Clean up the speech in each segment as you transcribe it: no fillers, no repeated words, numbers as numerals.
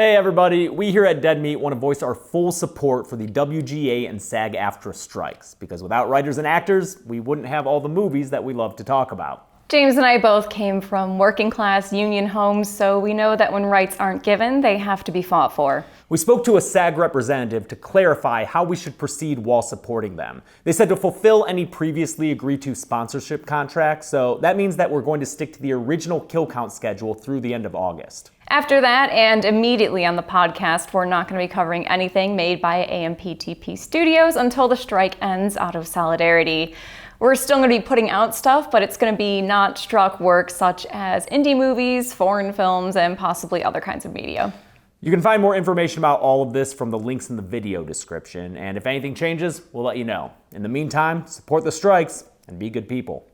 Hey everybody, we here at Dead Meat want to voice our full support for the WGA and SAG-AFTRA strikes, because without writers and actors, we wouldn't have all the movies that we love to talk about. James and I both came from working class union homes, so we know that when rights aren't given, they have to be fought for. We spoke to a SAG representative to clarify how we should proceed while supporting them. They said to fulfill any previously agreed to sponsorship contracts, so that means that we're going to stick to the original kill count schedule through the end of August. After that, and immediately on the podcast, we're not going to be covering anything made by AMPTP Studios until the strike ends out of solidarity. We're still going to be putting out stuff, but it's going to be not struck work such as indie movies, foreign films, and possibly other kinds of media. You can find more information about all of this from the links in the video description, and if anything changes, we'll let you know. In the meantime, support the strikes and be good people.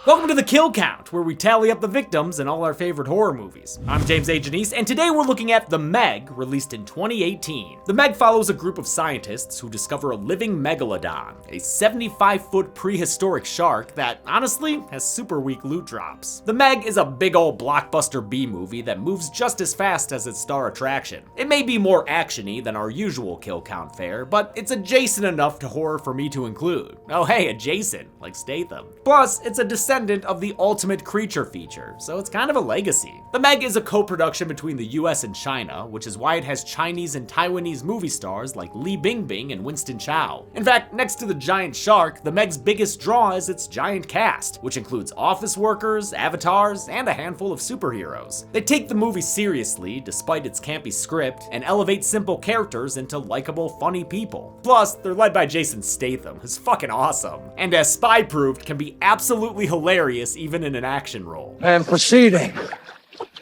Welcome to the Kill Count, where we tally up the victims in all our favorite horror movies. I'm James A. Janice, and today we're looking at The Meg, released in 2018. The Meg follows a group of scientists who discover a living megalodon, a 75-foot prehistoric shark that, honestly, has super weak loot drops. The Meg is a big ol' blockbuster B-movie that moves just as fast as its star attraction. It may be more action-y than our usual Kill Count fare, but it's adjacent enough to horror for me to include. Oh hey, adjacent, like Statham. Plus, it's a descendant of the Ultimate Creature feature, so it's kind of a legacy. The Meg is a co-production between the US and China, which is why it has Chinese and Taiwanese movie stars like Li Bingbing and Winston Chow. In fact, next to the giant shark, The Meg's biggest draw is its giant cast, which includes office workers, avatars, and a handful of superheroes. They take the movie seriously, despite its campy script, and elevate simple characters into likable, funny people. Plus, they're led by Jason Statham, who's fucking awesome, and as Spy proved, can be absolutely hilarious even in an action role. And proceeding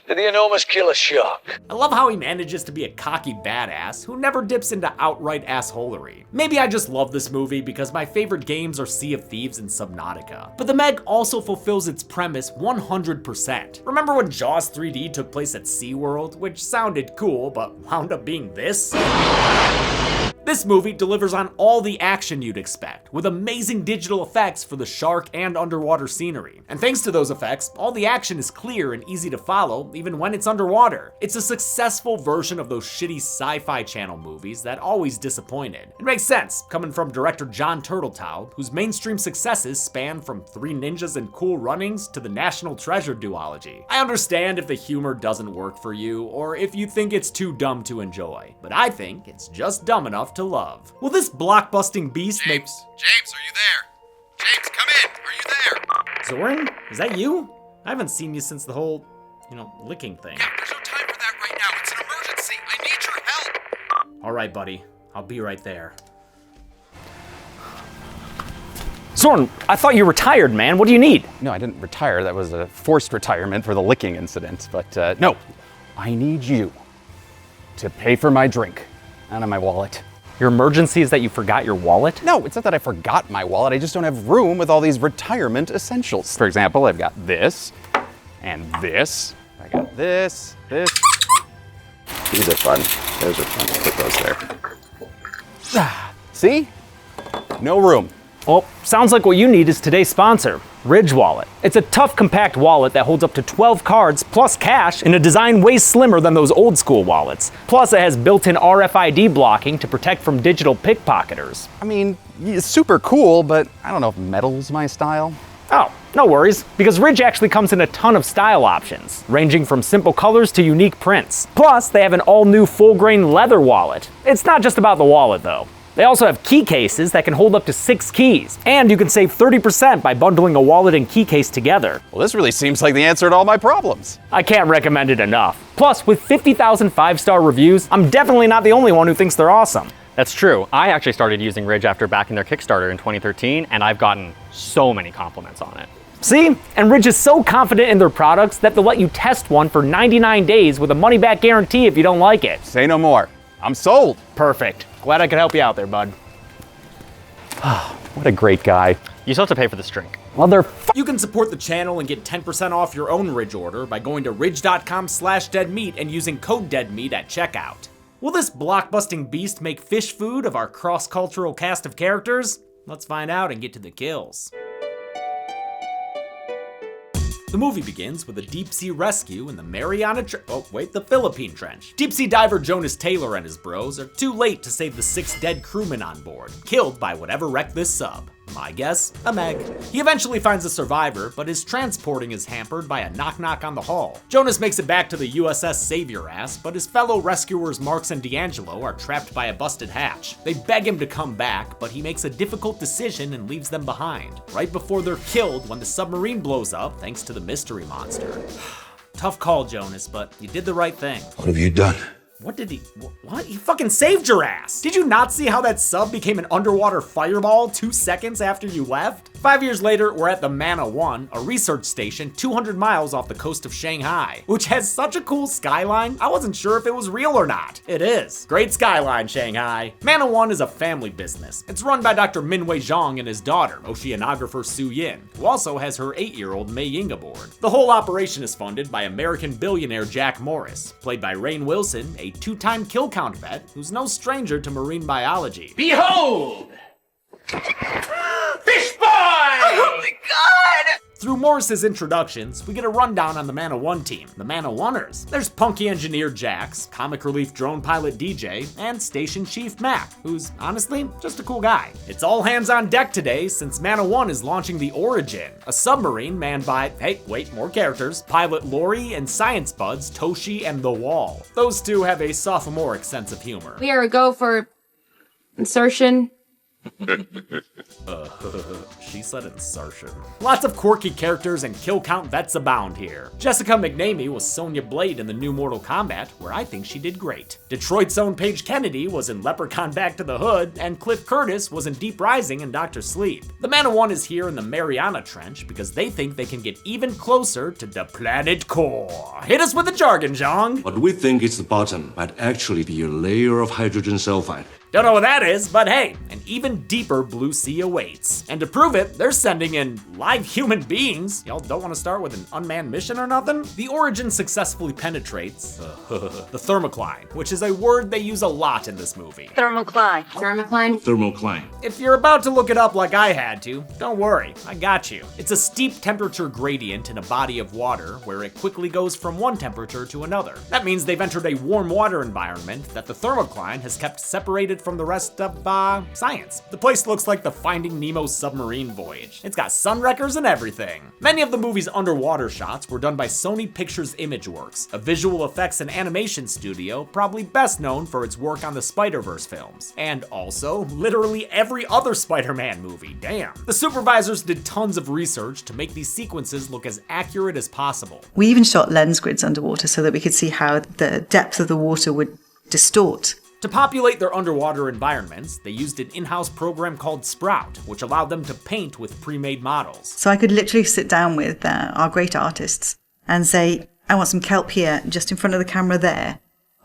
to the enormous killer shark. I love how he manages to be a cocky badass who never dips into outright assholery. Maybe I just love this movie because my favorite games are Sea of Thieves and Subnautica. But The Meg also fulfills its premise 100%. Remember when Jaws 3D took place at SeaWorld, which sounded cool but wound up being this? This movie delivers on all the action you'd expect, with amazing digital effects for the shark and underwater scenery. And thanks to those effects, all the action is clear and easy to follow, even when it's underwater. It's a successful version of those shitty Sci-Fi Channel movies that always disappointed. It makes sense, coming from director John Turteltaub, whose mainstream successes span from Three Ninjas and Cool Runnings to the National Treasure duology. I understand if the humor doesn't work for you, or if you think it's too dumb to enjoy, but I think it's just dumb enough to love. Will this blockbusting beast make... James, are you there? James, come in. Are you there? Zoran? Is that you? I haven't seen you since the whole, licking thing. Yeah, there's no time for that right now. It's an emergency. I need your help. All right, buddy. I'll be right there. Zoran, I thought you retired, man. What do you need? No, I didn't retire. That was a forced retirement for the licking incident. But no, I need you to pay for my drink out of my wallet. Your emergency is that you forgot your wallet? No, it's not that I forgot my wallet. I just don't have room with all these retirement essentials. For example, I've got this and this. I got this. These are fun. Those are fun. Put those there. See? No room. Well, sounds like what you need is today's sponsor, Ridge Wallet. It's a tough, compact wallet that holds up to 12 cards plus cash in a design way slimmer than those old school wallets. Plus, it has built-in RFID blocking to protect from digital pickpocketers. I mean, it's super cool, but I don't know if metal's my style. Oh, no worries, because Ridge actually comes in a ton of style options, ranging from simple colors to unique prints. Plus, they have an all-new full-grain leather wallet. It's not just about the wallet, though. They also have key cases that can hold up to 6 keys, and you can save 30% by bundling a wallet and key case together. Well, this really seems like the answer to all my problems. I can't recommend it enough. Plus, with 50,000 5-star reviews, I'm definitely not the only one who thinks they're awesome. That's true. I actually started using Ridge after backing their Kickstarter in 2013, and I've gotten so many compliments on it. See? And Ridge is so confident in their products that they'll let you test one for 99 days with a money-back guarantee if you don't like it. Say no more. I'm sold. Perfect. Glad I could help you out there, bud. What a great guy. You still have to pay for this drink. Well, You can support the channel and get 10% off your own Ridge order by going to ridge.com/deadmeat and using code DEADMEAT at checkout. Will this blockbusting beast make fish food of our cross-cultural cast of characters? Let's find out and get to the kills. The movie begins with a deep-sea rescue in the Mariana Trench. The Philippine Trench. Deep-sea diver Jonas Taylor and his bros are too late to save the 6 dead crewmen on board, killed by whatever wrecked this sub. My guess, a Meg. He eventually finds a survivor, but his transporting is hampered by a knock-knock on the hull. Jonas makes it back to the USS Savior Ass, but his fellow rescuers Marks and D'Angelo are trapped by a busted hatch. They beg him to come back, but he makes a difficult decision and leaves them behind, right before they're killed when the submarine blows up thanks to the mystery monster. Tough call, Jonas, but you did the right thing. What have you done? What? He fucking saved your ass! Did you not see how that sub became an underwater fireball 2 seconds after you left? 5 years later, we're at the Mana 1, a research station 200 miles off the coast of Shanghai, which has such a cool skyline, I wasn't sure if it was real or not. It is. Great skyline, Shanghai. Mana 1 is a family business. It's run by Dr. Minwei Zhang and his daughter, oceanographer Su Yin, who also has her 8-year-old Mei Ying aboard. The whole operation is funded by American billionaire Jack Morris, played by Rainn Wilson, a 2-time kill count vet who's no stranger to marine biology. Behold! Fish boy! Oh my god! Through Morris's introductions, we get a rundown on the Mana 1 team, the Mana 1ers. There's punky engineer Jax, comic relief drone pilot DJ, and station chief Mac, who's honestly just a cool guy. It's all hands on deck today since Mana 1 is launching the Origin, a submarine manned by, more characters, pilot Lori and science buds Toshi and The Wall. Those two have a sophomoric sense of humor. We are a go for insertion. She said insertion. Lots of quirky characters and kill count vets abound here. Jessica McNamee was Sonya Blade in the new Mortal Kombat, where I think she did great. Detroit's own Paige Kennedy was in Leprechaun Back to the Hood, and Cliff Curtis was in Deep Rising and Dr. Sleep. The Mana 1 is here in the Mariana Trench because they think they can get even closer to the planet core. Hit us with the jargon, Zhang. What we think is the bottom might actually be a layer of hydrogen sulfide. Don't know what that is, but hey, an even deeper blue sea awaits. And to prove it, they're sending in live human beings. Y'all don't want to start with an unmanned mission or nothing? The Origin successfully penetrates the thermocline, which is a word they use a lot in this movie. Thermocline. If you're about to look it up like I had to, don't worry, I got you. It's a steep temperature gradient in a body of water where it quickly goes from one temperature to another. That means they've entered a warm water environment that the thermocline has kept separated from the rest of, science. The place looks like the Finding Nemo submarine voyage. It's got sunwreckers and everything. Many of the movie's underwater shots were done by Sony Pictures Imageworks, a visual effects and animation studio probably best known for its work on the Spider-Verse films, and also literally every other Spider-Man movie, damn. The supervisors did tons of research to make these sequences look as accurate as possible. We even shot lens grids underwater so that we could see how the depth of the water would distort. To populate their underwater environments, they used an in-house program called Sprout, which allowed them to paint with pre-made models. So I could literally sit down with our great artists and say, I want some kelp here, just in front of the camera there.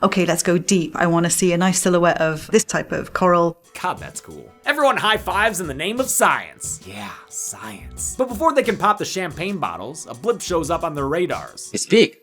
Okay, let's go deep. I want to see a nice silhouette of this type of coral. God, that's cool. Everyone high fives in the name of science. Yeah, science. But before they can pop the champagne bottles, a blip shows up on their radars. It's big.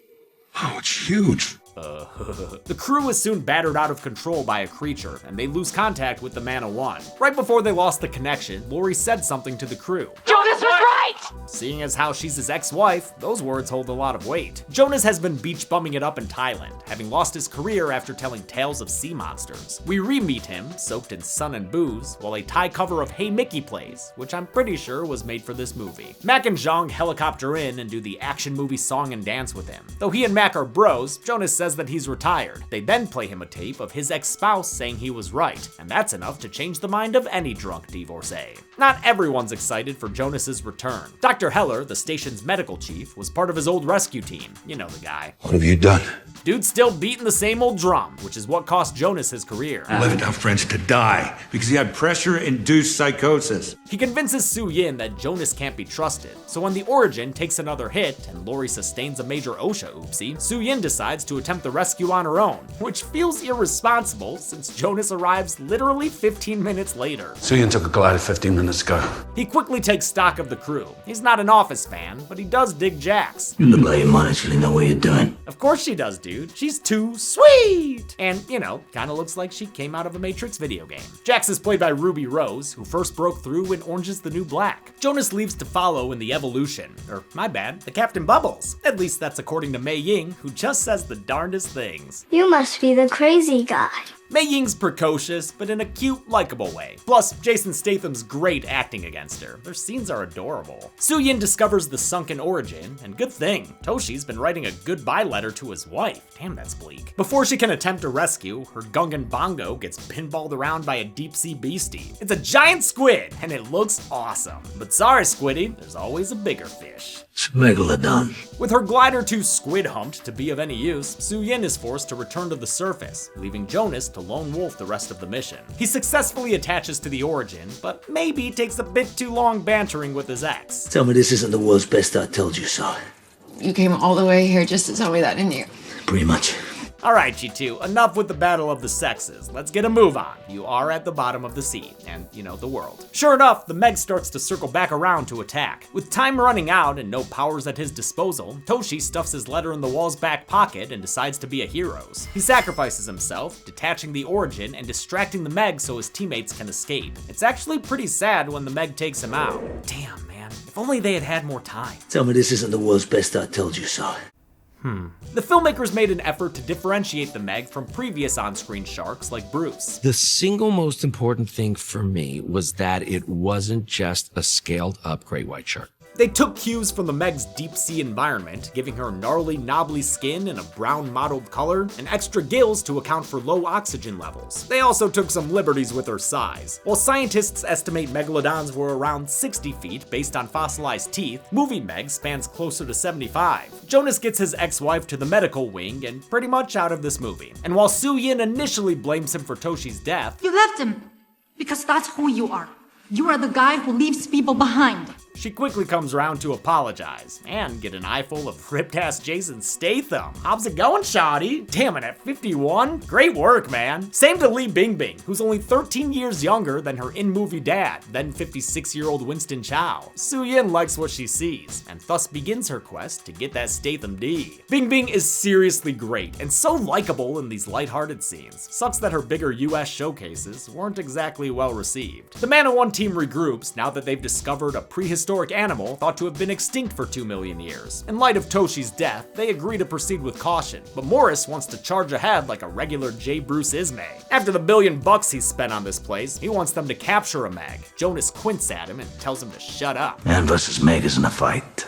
Oh, it's huge. The crew is soon battered out of control by a creature, and they lose contact with the Mana 1. Right before they lost the connection, Lori said something to the crew. Jonas was right! Seeing as how she's his ex-wife, those words hold a lot of weight. Jonas has been beach bumming it up in Thailand, having lost his career after telling tales of sea monsters. We re-meet him, soaked in sun and booze, while a Thai cover of Hey Mickey plays, which I'm pretty sure was made for this movie. Mac and Zhang helicopter in and do the action movie song and dance with him. Though he and Mac are bros, Jonas says that he's retired. They then play him a tape of his ex-spouse saying he was right, and that's enough to change the mind of any drunk divorcee. Not everyone's excited for Jonas's return. Dr. Heller, the station's medical chief, was part of his old rescue team. You know the guy. What have you done? Dude's still beating the same old drum, which is what cost Jonas his career. Left our friends to die because he had pressure-induced psychosis. He convinces Su Yin that Jonas can't be trusted, so when the Origin takes another hit and Lori sustains a major OSHA oopsie, Su Yin decides to attempt the rescue on her own, which feels irresponsible since Jonas arrives literally 15 minutes later. Su Yin took a glider 15 minutes ago. He quickly takes stock of the crew true. He's not an Office fan, but he does dig Jax. You look like you might actually know what you're doing. Of course she does, dude. She's too sweet! And, you know, kinda looks like she came out of a Matrix video game. Jax is played by Ruby Rose, who first broke through in Orange is the New Black. Jonas leaves to follow in the Evolution, or my bad, the Captain Bubbles. At least that's according to Mei Ying, who just says the darndest things. You must be the crazy guy. Mei Ying's precocious, but in a cute, likable way. Plus, Jason Statham's great acting against her. Their scenes are adorable. Soo-yin discovers the sunken origin, and good thing, Toshi's been writing a goodbye letter to his wife. Damn, that's bleak. Before she can attempt a rescue, her Gungan Bongo gets pinballed around by a deep-sea beastie. It's a giant squid, and it looks awesome. But sorry, Squiddy, there's always a bigger fish. It's Megalodon. With her glider too squid-humped to be of any use, Soo-yin is forced to return to the surface, leaving Jonas to lone wolf the rest of the mission. He successfully attaches to the origin, but maybe takes a bit too long bantering with his ex. Tell me this isn't the world's best I told you so. You came all the way here just to tell me that, didn't you? Pretty much. Alright, you two, enough with the battle of the sexes. Let's get a move on. You are at the bottom of the sea, and, you know, the world. Sure enough, the Meg starts to circle back around to attack. With time running out and no powers at his disposal, Toshi stuffs his letter in the wall's back pocket and decides to be a hero's. He sacrifices himself, detaching the origin and distracting the Meg so his teammates can escape. It's actually pretty sad when the Meg takes him out. Damn, man. If only they had had more time. Tell me this isn't the world's best I told you so. The filmmakers made an effort to differentiate the Meg from previous on-screen sharks like Bruce. The single most important thing for me was that it wasn't just a scaled-up great white shark. They took cues from the Meg's deep-sea environment, giving her gnarly, knobbly skin and a brown mottled color, and extra gills to account for low oxygen levels. They also took some liberties with her size. While scientists estimate megalodons were around 60 feet based on fossilized teeth, movie Meg spans closer to 75. Jonas gets his ex-wife to the medical wing and pretty much out of this movie. And while Soo-yin initially blames him for Toshi's death, You left him because that's who you are. You are the guy who leaves people behind. she quickly comes around to apologize and get an eyeful of ripped-ass Jason Statham. How's it going, shawty? Damn it, at 51? Great work, man. Same to Li Bingbing, who's only 13 years younger than her in-movie dad, then 56-year-old Winston Chow. Soo-yin likes what she sees, and thus begins her quest to get that Statham D. Bingbing is seriously great, and so likable in these lighthearted scenes. Sucks that her bigger US showcases weren't exactly well received. The Man of One team regroups now that they've discovered a prehistoric animal thought to have been extinct for 2 million years. In light of Toshi's death, they agree to proceed with caution, but Morris wants to charge ahead like a regular J. Bruce Ismay. After the $1 billion he's spent on this place, he wants them to capture a Meg. Jonas quints at him and tells him to shut up. Man versus Meg isn't a fight.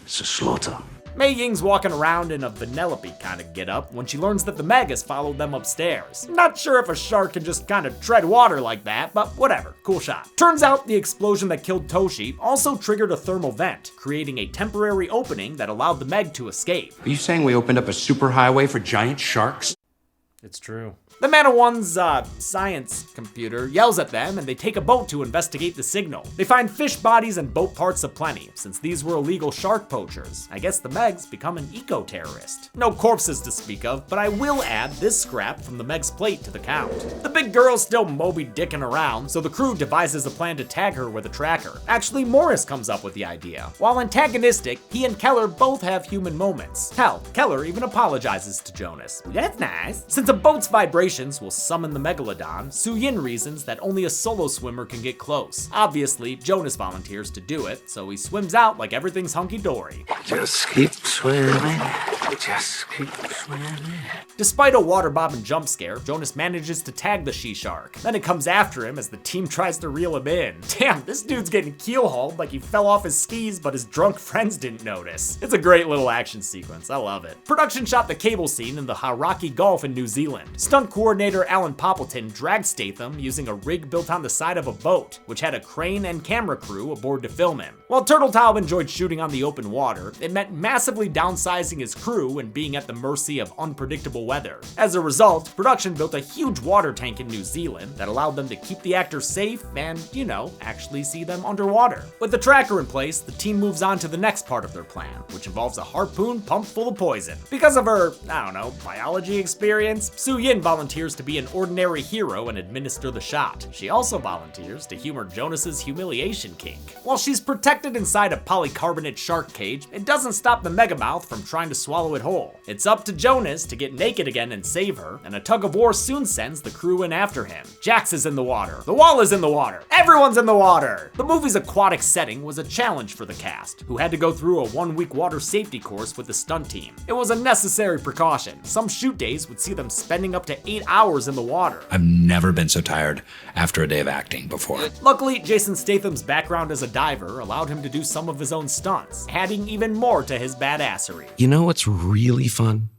It's a slaughter. Mei Ying's walking around in a Vanellope kind of getup when she learns that the Meg has followed them upstairs. Not sure if a shark can just kind of tread water like that, but whatever, cool shot. Turns out the explosion that killed Toshi also triggered a thermal vent, creating a temporary opening that allowed the Meg to escape. Are you saying we opened up a superhighway for giant sharks? It's true. The Man of One's, science computer yells at them and they take a boat to investigate the signal. They find fish bodies and boat parts aplenty, since these were illegal shark poachers. I guess the Meg's become an eco-terrorist. No corpses to speak of, but I will add this scrap from the Meg's plate to the count. The big girl's still Moby-Dicking around, so the crew devises a plan to tag her with a tracker. Actually, Morris comes up with the idea. While antagonistic, he and Keller both have human moments. Hell, Keller even apologizes to Jonas. That's nice. Since a boat's vibrations will summon the Megalodon, Soo-yin reasons that only a solo swimmer can get close. Obviously, Jonas volunteers to do it, so he swims out like everything's hunky-dory. Just keep swimming. Just keep swimming. Despite a water bobbing jump scare, Jonas manages to tag the she-shark. Then it comes after him as the team tries to reel him in. Damn, this dude's getting keel-hauled like he fell off his skis but his drunk friends didn't notice. It's a great little action sequence, I love it. Production shot the cable scene in the Hauraki Gulf in New Zealand. Stunt coordinator Alan Poppleton dragged Statham using a rig built on the side of a boat, which had a crane and camera crew aboard to film him. While Turtletaub enjoyed shooting on the open water, it meant massively downsizing his crew and being at the mercy of unpredictable weather. As a result, production built a huge water tank in New Zealand that allowed them to keep the actors safe and, actually see them underwater. With the tracker in place, the team moves on to the next part of their plan, which involves a harpoon pumped full of poison. Because of her, biology experience, Soo-yin volunteers to be an ordinary hero and administer the shot. She also volunteers to humor Jonas's humiliation kink. While she's protected inside a polycarbonate shark cage, it doesn't stop the Megamouth from trying to swallow it whole. It's up to Jonas to get naked again and save her, and a tug of war soon sends the crew in after him. Jax is in the water. The wall is in the water. Everyone's in the water! The movie's aquatic setting was a challenge for the cast, who had to go through a 1-week water safety course with the stunt team. It was a necessary precaution. Some shoot days would see them spending up to 8 hours in the water. I've never been so tired after a day of acting before. Luckily, Jason Statham's background as a diver allowed him to do some of his own stunts, adding even more to his badassery. You know what's really fun?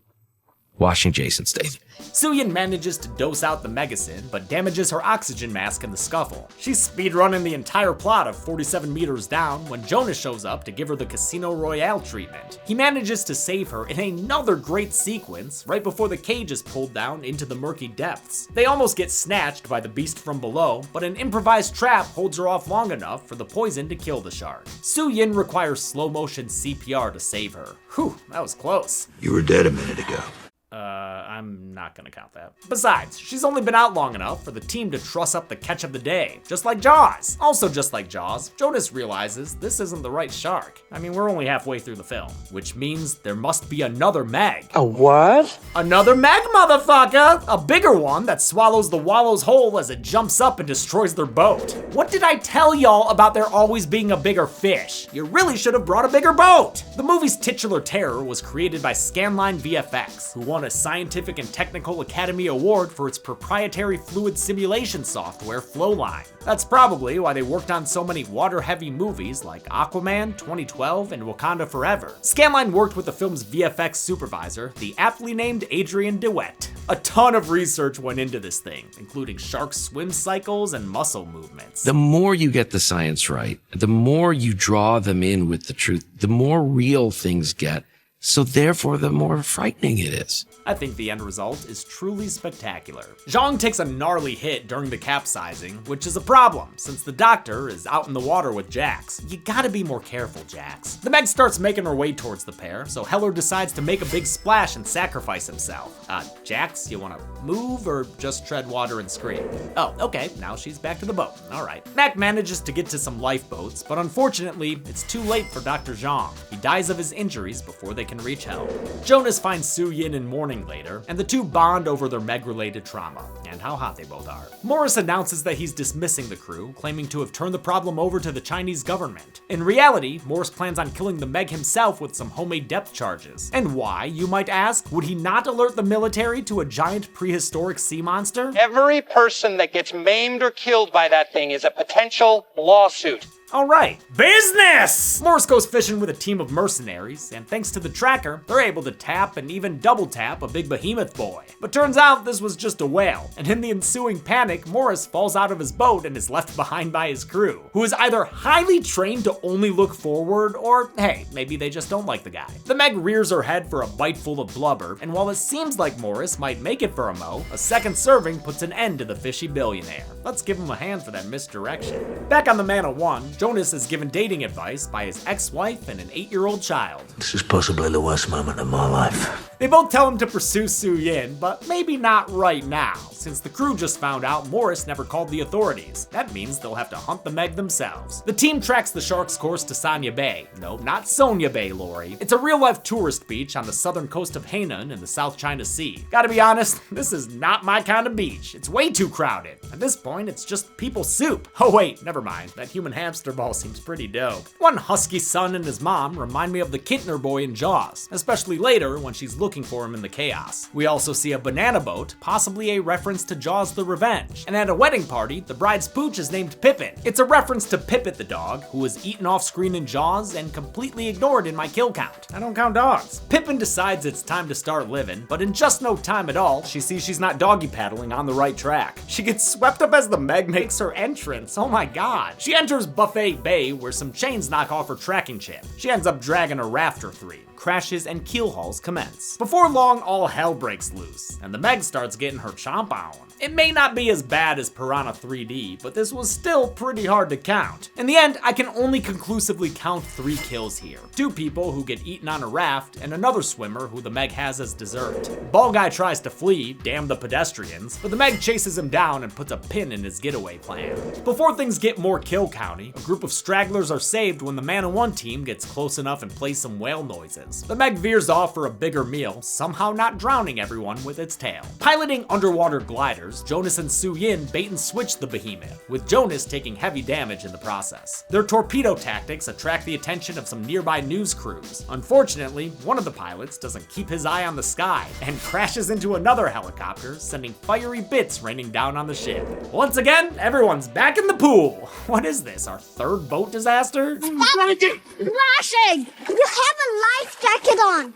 Watching Jason Statham. Soo-yin manages to dose out the Megasin, but damages her oxygen mask in the scuffle. She's speedrunning the entire plot of 47 meters down when Jonas shows up to give her the Casino Royale treatment. He manages to save her in another great sequence right before the cage is pulled down into the murky depths. They almost get snatched by the beast from below, but an improvised trap holds her off long enough for the poison to kill the shark. Soo-yin requires slow motion CPR to save her. Whew, that was close. You were dead a minute ago. I'm not gonna count that. Besides, she's only been out long enough for the team to truss up the catch of the day, just like Jaws. Also just like Jaws, Jonas realizes this isn't the right shark. We're only halfway through the film, which means there must be another Meg. A what? Another Meg, motherfucker! A bigger one that swallows the wallows whole as it jumps up and destroys their boat. What did I tell y'all about there always being a bigger fish? You really should have brought a bigger boat! The movie's titular terror was created by Scanline VFX, who won a Scientific and Technical Academy Award for its proprietary fluid simulation software, Flowline. That's probably why they worked on so many water-heavy movies like Aquaman, 2012, and Wakanda Forever. Scanline worked with the film's VFX supervisor, the aptly named Adrian DeWitt. A ton of research went into this thing, including shark swim cycles and muscle movements. The more you get the science right, the more you draw them in with the truth, the more real things get. So therefore, the more frightening it is. I think the end result is truly spectacular. Zhang takes a gnarly hit during the capsizing, which is a problem, since the doctor is out in the water with Jax. You gotta be more careful, Jax. The Meg starts making her way towards the pair, so Heller decides to make a big splash and sacrifice himself. Jax, you wanna move or just tread water and scream? Oh, okay, now she's back to the boat. Alright. Mac manages to get to some lifeboats, but unfortunately, it's too late for Dr. Zhang. He dies of his injuries before they can reach help. Jonas finds Soo-yin in mourning later, and the two bond over their Meg-related trauma, and how hot they both are. Morris announces that he's dismissing the crew, claiming to have turned the problem over to the Chinese government. In reality, Morris plans on killing the Meg himself with some homemade depth charges. And why, you might ask? Would he not alert the military to a giant prehistoric sea monster? Every person that gets maimed or killed by that thing is a potential lawsuit. Alright, business! Morris goes fishing with a team of mercenaries, and thanks to the tracker, they're able to tap and even double tap a big behemoth boy. But turns out this was just a whale, and in the ensuing panic, Morris falls out of his boat and is left behind by his crew, who is either highly trained to only look forward, or hey, maybe they just don't like the guy. The Meg rears her head for a bite full of blubber, and while it seems like Morris might make it for a mo, a second serving puts an end to the fishy billionaire. Let's give him a hand for that misdirection. Back on the Man of One, Jonas is given dating advice by his ex-wife and an 8-year-old child. This is possibly the worst moment of my life. They both tell him to pursue Soo-yin, but maybe not right now, since the crew just found out Morris never called the authorities. That means they'll have to hunt the Meg themselves. The team tracks the shark's course to Sanya Bay. No, not Sonia Bay, Lori. It's a real-life tourist beach on the southern coast of Hainan in the South China Sea. Gotta be honest, this is not my kind of beach. It's way too crowded. At this point, it's just people soup. Oh wait, never mind. That human hamster ball seems pretty dope. One husky son and his mom remind me of the Kintner boy in Jaws, especially later when she's looking for him in the chaos. We also see a banana boat, possibly a reference reference to Jaws the Revenge. And at a wedding party, the bride's pooch is named Pippin. It's a reference to Pippet the dog, who was eaten off screen in Jaws and completely ignored in my kill count. I don't count dogs. Pippin decides it's time to start living, but in just no time at all, she sees she's not doggy paddling on the right track. She gets swept up as the Meg makes her entrance. Oh my god. She enters Buffet Bay, where some chains knock off her tracking chip. She ends up dragging a rafter free. Crashes and keel hauls commence. Before long, all hell breaks loose, and the Meg starts getting her chomp on. It may not be as bad as Piranha 3D, but this was still pretty hard to count. In the end, I can only conclusively count 3 kills here. 2 people who get eaten on a raft, and another swimmer who the Meg has as dessert. Ball guy tries to flee, damn the pedestrians, but the Meg chases him down and puts a pin in his getaway plan. Before things get more kill county, a group of stragglers are saved when the man-in-one team gets close enough and plays some whale noises. The Meg veers off for a bigger meal, somehow not drowning everyone with its tail. Piloting underwater gliders, Jonas and Su Yin bait and switch the behemoth, with Jonas taking heavy damage in the process. Their torpedo tactics attract the attention of some nearby news crews. Unfortunately, one of the pilots doesn't keep his eye on the sky and crashes into another helicopter, sending fiery bits raining down on the ship. Once again, everyone's back in the pool. What is this, our 3rd boat disaster? Stop splashing! You have a life jacket on!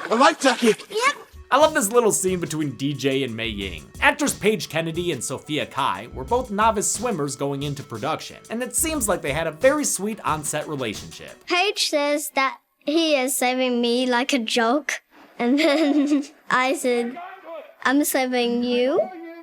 A life jacket? Yep. I love this little scene between DJ and Mei Ying. Actors Paige Kennedy and Sophia Kai were both novice swimmers going into production, and it seems like they had a very sweet on-set relationship. Paige says that he is saving me like a joke, and then I said, I'm saving you.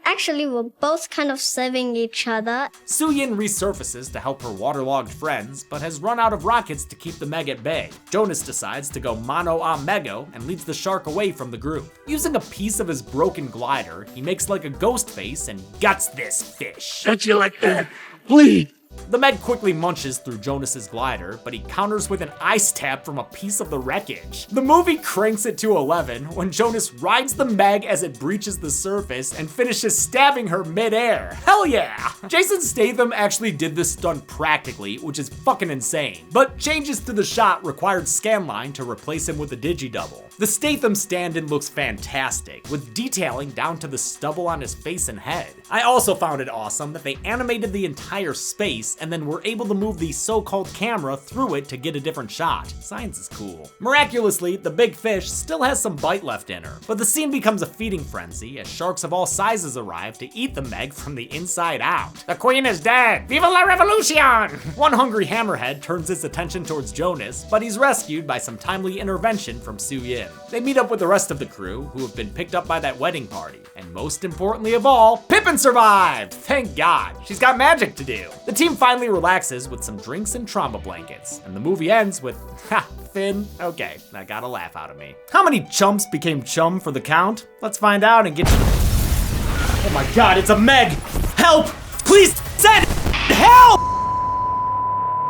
Actually, we're both kind of saving each other. Su Yin resurfaces to help her waterlogged friends, but has run out of rockets to keep the Meg at bay. Jonas decides to go mano a mego and leads the shark away from the group. Using a piece of his broken glider, he makes like a ghost face and guts this fish. Don't you like that? Please. The Meg quickly munches through Jonas's glider, but he counters with an eye stab from a piece of the wreckage. The movie cranks it to 11 when Jonas rides the Meg as it breaches the surface and finishes stabbing her mid-air. Hell yeah! Jason Statham actually did this stunt practically, which is fucking insane. But changes to the shot required Scanline to replace him with a digi-double. The Statham stand-in looks fantastic, with detailing down to the stubble on his face and head. I also found it awesome that they animated the entire space and then were able to move the so-called camera through it to get a different shot. Science is cool. Miraculously, the big fish still has some bite left in her, but the scene becomes a feeding frenzy as sharks of all sizes arrive to eat the Meg from the inside out. The queen is dead! Viva la revolution! One hungry hammerhead turns his attention towards Jonas, but he's rescued by some timely intervention from Su Yin. They meet up with the rest of the crew, who have been picked up by that wedding party. And most importantly of all, Pippin survived! Thank God, she's got magic to do. The team finally relaxes with some drinks and trauma blankets, and the movie ends with, ha, Finn, okay, that got a laugh out of me. How many chumps became chum for the count? Let's find out and get to the... Oh my God, it's a Meg! Help! Please send help!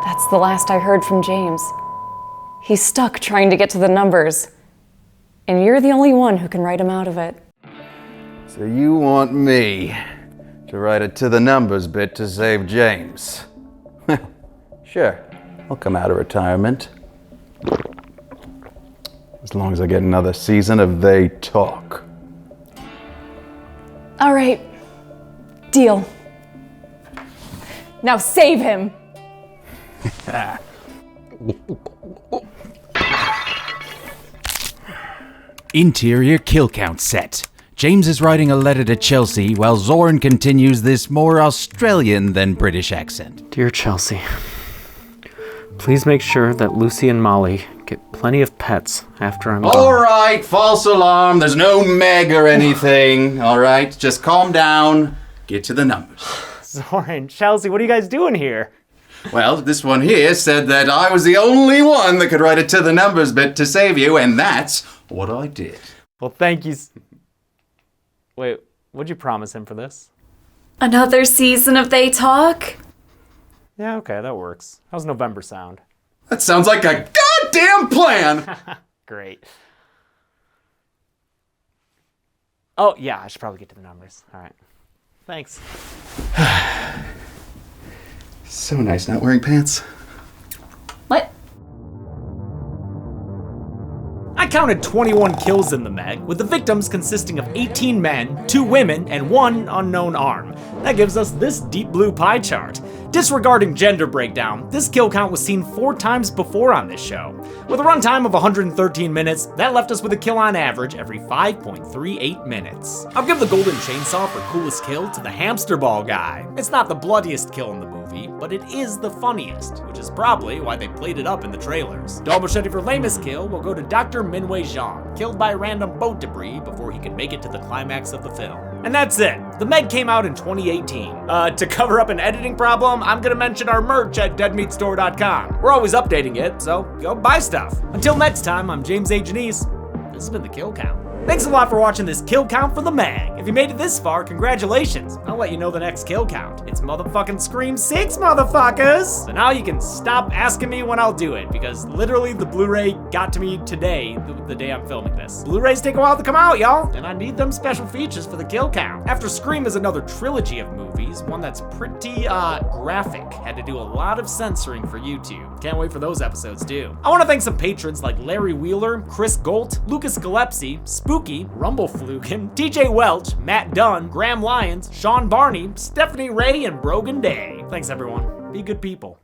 That's the last I heard from James. He's stuck trying to get to the numbers. And you're the only one who can write him out of it. So you want me to write it to the numbers bit to save James? Well, sure. I'll come out of retirement. As long as I get another season of They Talk. All right. Deal. Now save him. Interior kill count set. James is writing a letter to Chelsea while Zorn continues this more Australian than British accent. Dear Chelsea, please make sure that Lucy and Molly get plenty of pets after I'm gone. All right, false alarm. There's no Meg or anything. All right, just calm down. Get to the numbers. Zorn, Chelsea, what are you guys doing here? Well, this one here said that I was the only one that could write it to the numbers bit to save you, and that's what I did. Well, thank you. Wait, what'd you promise him for this? Another season of They Talk? Yeah, okay, that works. How's November sound? That sounds like a goddamn plan! Great. Oh, yeah, I should probably get to the numbers. All right. Thanks. So nice not wearing pants. What? I I counted 21 kills in the Meg, with the victims consisting of 18 men, 2 women, and 1 unknown arm. That gives us this deep blue pie chart. Disregarding gender breakdown, this kill count was seen 4 times before on this show. With a runtime of 113 minutes, that left us with a kill on average every 5.38 minutes. I'll give the golden chainsaw for coolest kill to the hamster ball guy. It's not the bloodiest kill in the movie, but it is the funniest, which is probably why they played it up in the trailers. Dog machete for lamest kill will go to Dr. Minwei Zhang, killed by random boat debris before he could make it to the climax of the film. And that's it. The Meg came out in 2018. To cover up an editing problem, I'm gonna mention our merch at deadmeatstore.com. We're always updating it, so go buy stuff. Until next time, I'm James A. Janice. This has been The Kill Count. Thanks a lot for watching this kill count for the Meg. If you made it this far, congratulations. I'll let you know the next kill count. It's motherfucking Scream 6, motherfuckers! So now you can stop asking me when I'll do it, because literally the Blu-ray got to me today, the day I'm filming this. Blu-rays take a while to come out, y'all, and I need them special features for the kill count. After Scream is another trilogy of movies, one that's pretty, graphic. Had to do a lot of censoring for YouTube. Can't wait for those episodes, too. I want to thank some patrons like Larry Wheeler, Chris Golt, Lucas Gillespie, Spooky, Rumblefluken, TJ Welch, Matt Dunn, Graham Lyons, Sean Barney, Stephanie Ray, and Brogan Day. Thanks everyone. Be good people.